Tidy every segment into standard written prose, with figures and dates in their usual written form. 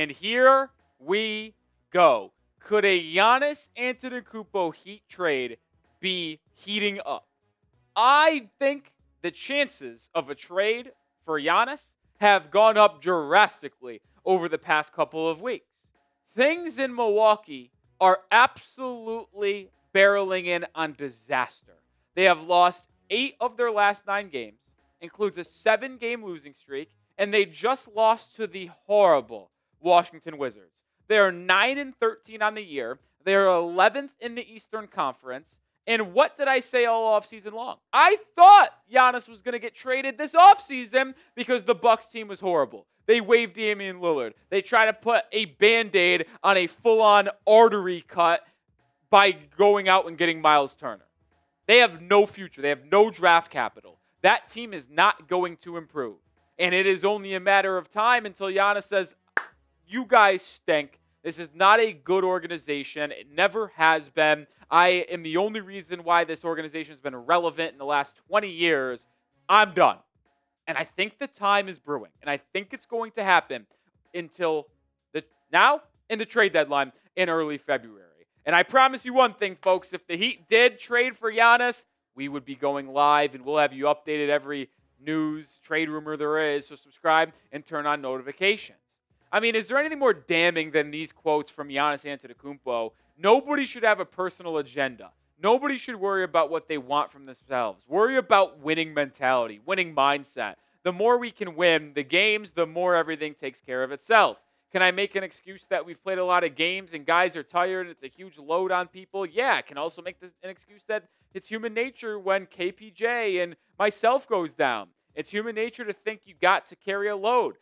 And here we go. Could a Giannis Antetokounmpo Heat trade be heating up? I think the chances of a trade for Giannis have gone up drastically over the past couple of weeks. Things in Milwaukee are absolutely barreling in on disaster. They have lost 8 of their last 9 games, includes a 7-game losing streak, and they just lost to the horrible Washington Wizards. They are 9-13 on the year. They are 11th in the Eastern Conference. And what did I say all offseason long? I thought Giannis was going to get traded this offseason because the Bucks team was horrible. They waived Damian Lillard. They tried to put a Band-Aid on a full-on artery cut by going out and getting Miles Turner. They have no future. They have no draft capital. That team is not going to improve. And it is only a matter of time until Giannis says, you guys stink. This is not a good organization. It never has been. I am the only reason why this organization has been relevant in the last 20 years. I'm done. And I think the time is brewing. And I think it's going to happen until now in the trade deadline in early February. And I promise you one thing, folks. If the Heat did trade for Giannis, we would be going live and we'll have you updated every news, trade rumor there is. So subscribe and turn on notifications. I mean, is there anything more damning than these quotes from Giannis Antetokounmpo? Nobody should have a personal agenda. Nobody should worry about what they want from themselves. Worry about winning mentality, winning mindset. The more we can win the games, the more everything takes care of itself. Can I make an excuse that we've played a lot of games and guys are tired and it's a huge load on people? Yeah, I can also make an excuse that it's human nature when KPJ and myself goes down. It's human nature to think you got to carry a load.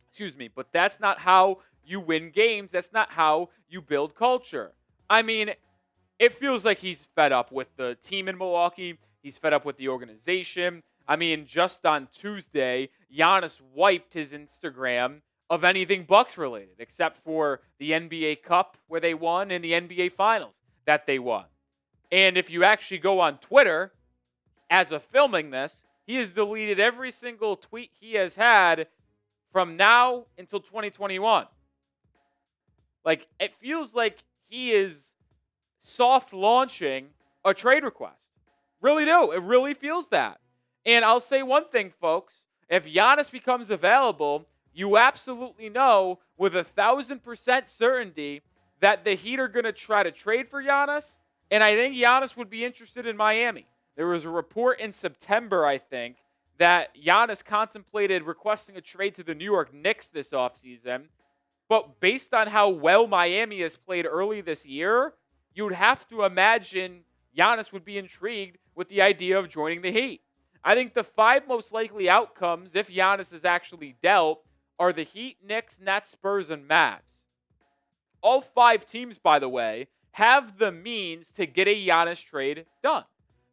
Excuse me, but that's not how you win games. That's not how you build culture. I mean, it feels like he's fed up with the team in Milwaukee. He's fed up with the organization. I mean, just on Tuesday, Giannis wiped his Instagram of anything Bucks related, except for the NBA Cup where they won and the NBA Finals that they won. And if you actually go on Twitter, as of filming this, he has deleted every single tweet he has had from now until 2021. Like, it feels like he is soft launching a trade request. Really do. It really feels that. And I'll say one thing, folks. If Giannis becomes available, you absolutely know with 1,000% certainty that the Heat are going to try to trade for Giannis. And I think Giannis would be interested in Miami. There was a report in September, I think, that Giannis contemplated requesting a trade to the New York Knicks this offseason. But based on how well Miami has played early this year, you would have to imagine Giannis would be intrigued with the idea of joining the Heat. I think the 5 most likely outcomes, if Giannis is actually dealt, are the Heat, Knicks, Nets, Spurs, and Mavs. All 5 teams, by the way, have the means to get a Giannis trade done.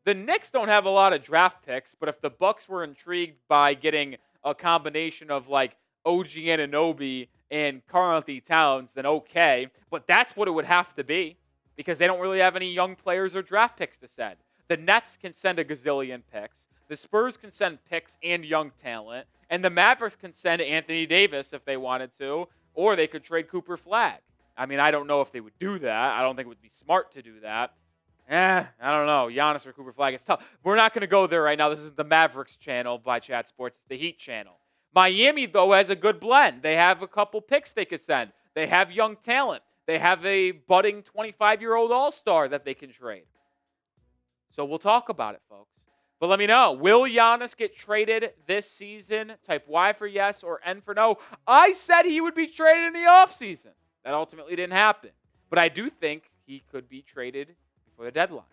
The Knicks don't have a lot of draft picks, but if the Bucks were intrigued by getting a combination of like OG Anunoby and Karl-Anthony Towns, then okay. But that's what it would have to be because they don't really have any young players or draft picks to send. The Nets can send a gazillion picks. The Spurs can send picks and young talent. And the Mavericks can send Anthony Davis if they wanted to, or they could trade Cooper Flagg. I mean, I don't know if they would do that. I don't think it would be smart to do that. I don't know. Giannis or Cooper Flagg, it's tough. We're not going to go there right now. This is the Mavericks channel by Chat Sports. It's the Heat channel. Miami, though, has a good blend. They have a couple picks they could send. They have young talent. They have a budding 25-year-old all-star that they can trade. So we'll talk about it, folks. But let me know. Will Giannis get traded this season? Type Y for yes or N for no. I said he would be traded in the offseason. That ultimately didn't happen. But I do think he could be traded before the deadline.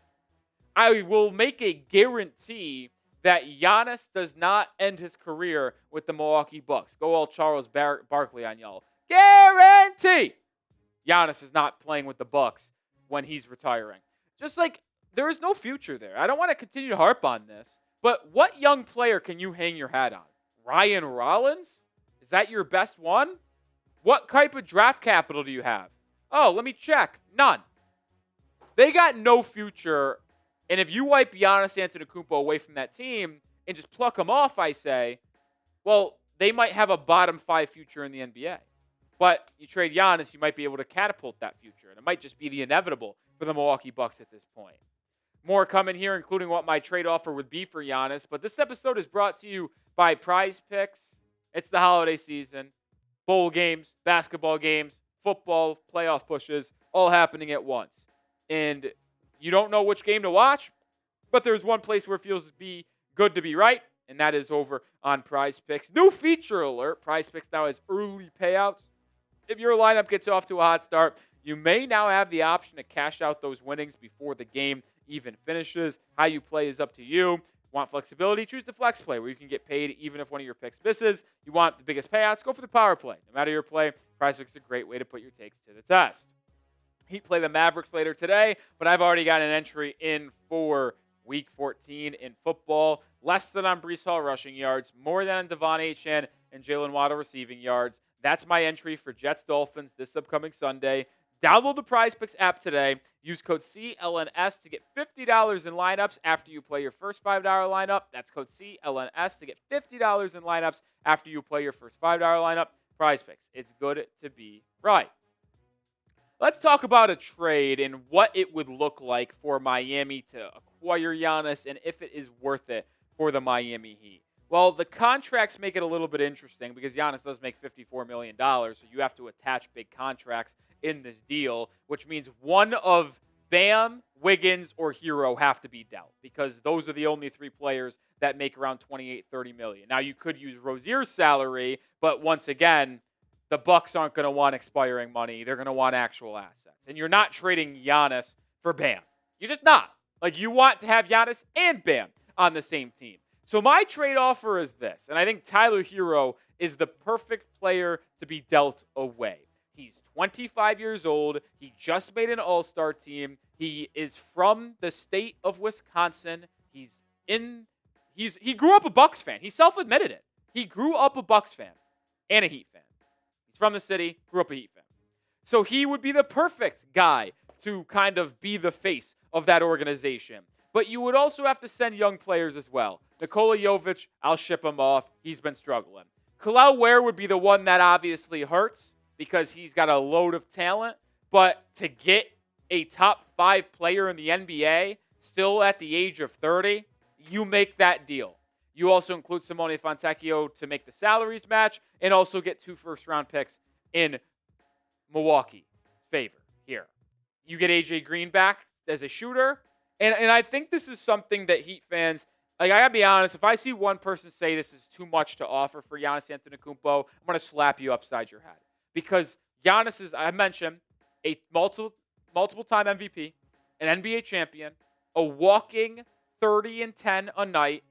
I will make a guarantee that Giannis does not end his career with the Milwaukee Bucks. Go all Charles Barkley on y'all. Guarantee! Giannis is not playing with the Bucks when he's retiring. Just like there is no future there. I don't want to continue to harp on this, but what young player can you hang your hat on? Ryan Rollins? Is that your best one? What type of draft capital do you have? Oh, let me check. None. They got no future. And if you wipe Giannis Antetokounmpo away from that team and just pluck them off, I say, well, they might have a bottom 5 future in the NBA. But you trade Giannis, you might be able to catapult that future. And it might just be the inevitable for the Milwaukee Bucks at this point. More coming here, including what my trade offer would be for Giannis. But this episode is brought to you by Prize Picks. It's the holiday season. Bowl games, basketball games, football, playoff pushes, all happening at once. And you don't know which game to watch, but there's one place where it feels good to be right, and that is over on Prize Picks. New feature alert. Prize Picks now has early payouts. If your lineup gets off to a hot start, you may now have the option to cash out those winnings before the game even finishes. How you play is up to you. Want flexibility? Choose the flex play where you can get paid even if one of your picks misses. You want the biggest payouts? Go for the power play. No matter your play, Prize Picks is a great way to put your takes to the test. Heat play the Mavericks later today, but I've already got an entry in for Week 14 in football. Less than on Breece Hall rushing yards, more than on Devon Achane and Jalen Waddle receiving yards. That's my entry for Jets-Dolphins this upcoming Sunday. Download the Prize Picks app today. Use code CLNS to get $50 in lineups after you play your first $5 lineup. That's code CLNS to get $50 in lineups after you play your first $5 lineup. Prize Picks. It's good to be right. Let's talk about a trade and what it would look like for Miami to acquire Giannis and if it is worth it for the Miami Heat. Well, the contracts make it a little bit interesting because Giannis does make $54 million, so you have to attach big contracts in this deal, which means one of Bam, Wiggins, or Hero have to be dealt because those are the only three players that make around $28-30 million. Now, you could use Rozier's salary, but once again, the Bucks aren't going to want expiring money. They're going to want actual assets. And you're not trading Giannis for Bam. You're just not. Like, you want to have Giannis and Bam on the same team. So my trade offer is this, and I think Tyler Hero is the perfect player to be dealt away. He's 25 years old. He just made an all-star team. He is from the state of Wisconsin. He grew up a Bucks fan. He self-admitted it. He grew up a Bucks fan and a Heat fan. He's from the city, grew up a Heat fan. So he would be the perfect guy to kind of be the face of that organization. But you would also have to send young players as well. Nikola Jovic, I'll ship him off. He's been struggling. Kel'el Ware would be the one that obviously hurts because he's got a load of talent. But to get a top 5 player in the NBA still at the age of 30, you make that deal. You also include Simone Fontecchio to make the salaries match and also get 2 first-round picks in Milwaukee's favor here. You get A.J. Green back as a shooter. And I think this is something that Heat fans, like, I got to be honest, if I see one person say this is too much to offer for Giannis Antetokounmpo, I'm going to slap you upside your head. Because Giannis is, I mentioned, a multiple-time MVP, an NBA champion, a walking 30-10 a night,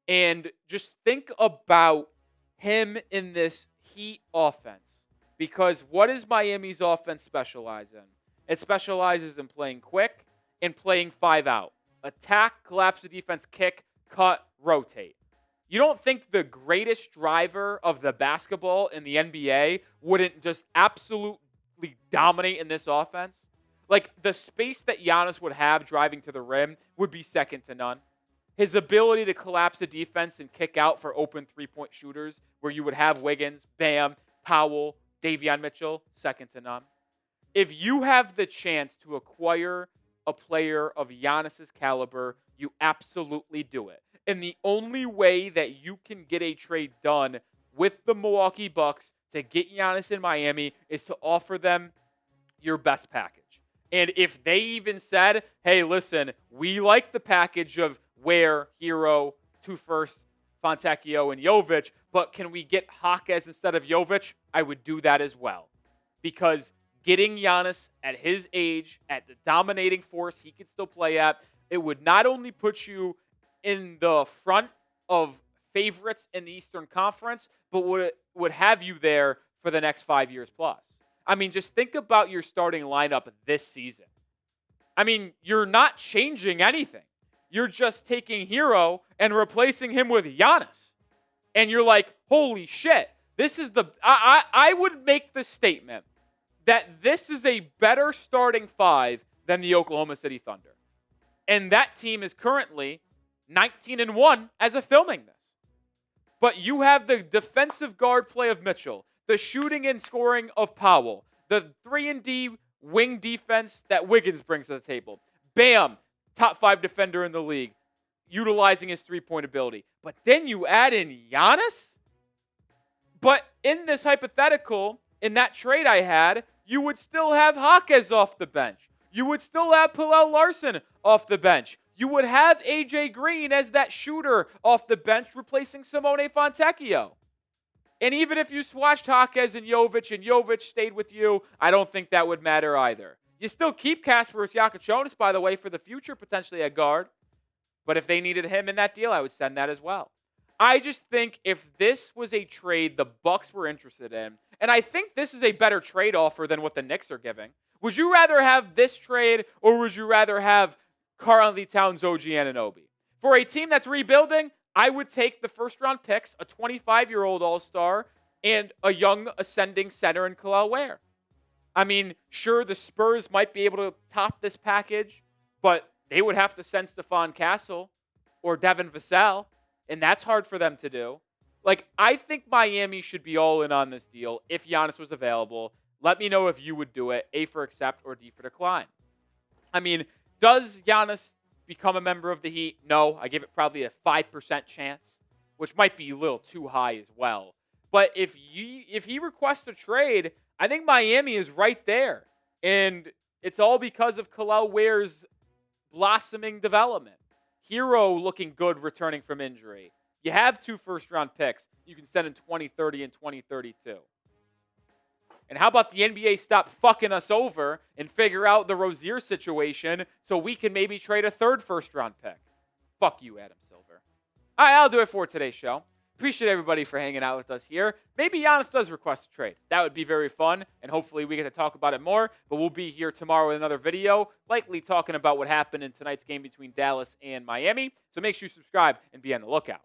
and just think about him in this Heat offense. Because what does Miami's offense specialize in? It specializes in playing quick and playing 5 out. Attack, collapse the defense, kick, cut, rotate. You don't think the greatest driver of the basketball in the NBA wouldn't just absolutely dominate in this offense? Like, the space that Giannis would have driving to the rim would be second to none. His ability to collapse the defense and kick out for open three-point shooters where you would have Wiggins, Bam, Powell, Davion Mitchell, second to none. If you have the chance to acquire a player of Giannis's caliber, you absolutely do it. And the only way that you can get a trade done with the Milwaukee Bucks to get Giannis in Miami is to offer them your best package. And if they even said, hey, listen, we like the package of Ware, Hero, 2 firsts, Fontecchio, and Jovic, but can we get Hawkes instead of Jovic? I would do that as well. Because getting Giannis at his age, at the dominating force he can still play at, it would not only put you in the front of favorites in the Eastern Conference, but would have you there for the next 5 years plus. I mean, just think about your starting lineup this season. I mean, you're not changing anything. You're just taking Hero and replacing him with Giannis. And you're like, holy shit, this is I would make the statement that this is a better starting 5 than the Oklahoma City Thunder. And that team is currently 19-1 as of filming this. But you have the defensive guard play of Mitchell, the shooting and scoring of Powell, the 3-and-D wing defense that Wiggins brings to the table. Bam, top 5 defender in the league, utilizing his three-point ability. But then you add in Giannis? But in this hypothetical, in that trade I had, you would still have Jaquez off the bench. You would still have Pallel Larson off the bench. You would have AJ Green as that shooter off the bench, replacing Simone Fontecchio. And even if you swatched Jaquez and Jovic stayed with you, I don't think that would matter either. You still keep Kasparas Yakachonis, by the way, for the future, potentially at guard. But if they needed him in that deal, I would send that as well. I just think if this was a trade the Bucks were interested in, and I think this is a better trade offer than what the Knicks are giving. Would you rather have this trade, or would you rather have Karl-Anthony Towns, OG Anunoby? For a team that's rebuilding, I would take the first-round picks, a 25-year-old all-star, and a young ascending center in Kel'el Ware. I mean, sure, the Spurs might be able to top this package, but they would have to send Stephon Castle or Devin Vassell, and that's hard for them to do. Like, I think Miami should be all in on this deal if Giannis was available. Let me know if you would do it, A for accept or D for decline. I mean, does Giannis become a member of the Heat? No, I give it probably a 5% chance, which might be a little too high as well. But if he requests a trade, I think Miami is right there. And it's all because of Kel'el Ware's blossoming development. Hero looking good returning from injury. You have 2 first-round picks. You can send in 2030 and 2032. And how about the NBA stop fucking us over and figure out the Rozier situation so we can maybe trade a 3rd first-round pick? Fuck you, Adam Silver. All right, I'll do it for today's show. Appreciate everybody for hanging out with us here. Maybe Giannis does request a trade. That would be very fun, and hopefully we get to talk about it more. But we'll be here tomorrow with another video, likely talking about what happened in tonight's game between Dallas and Miami. So make sure you subscribe and be on the lookout.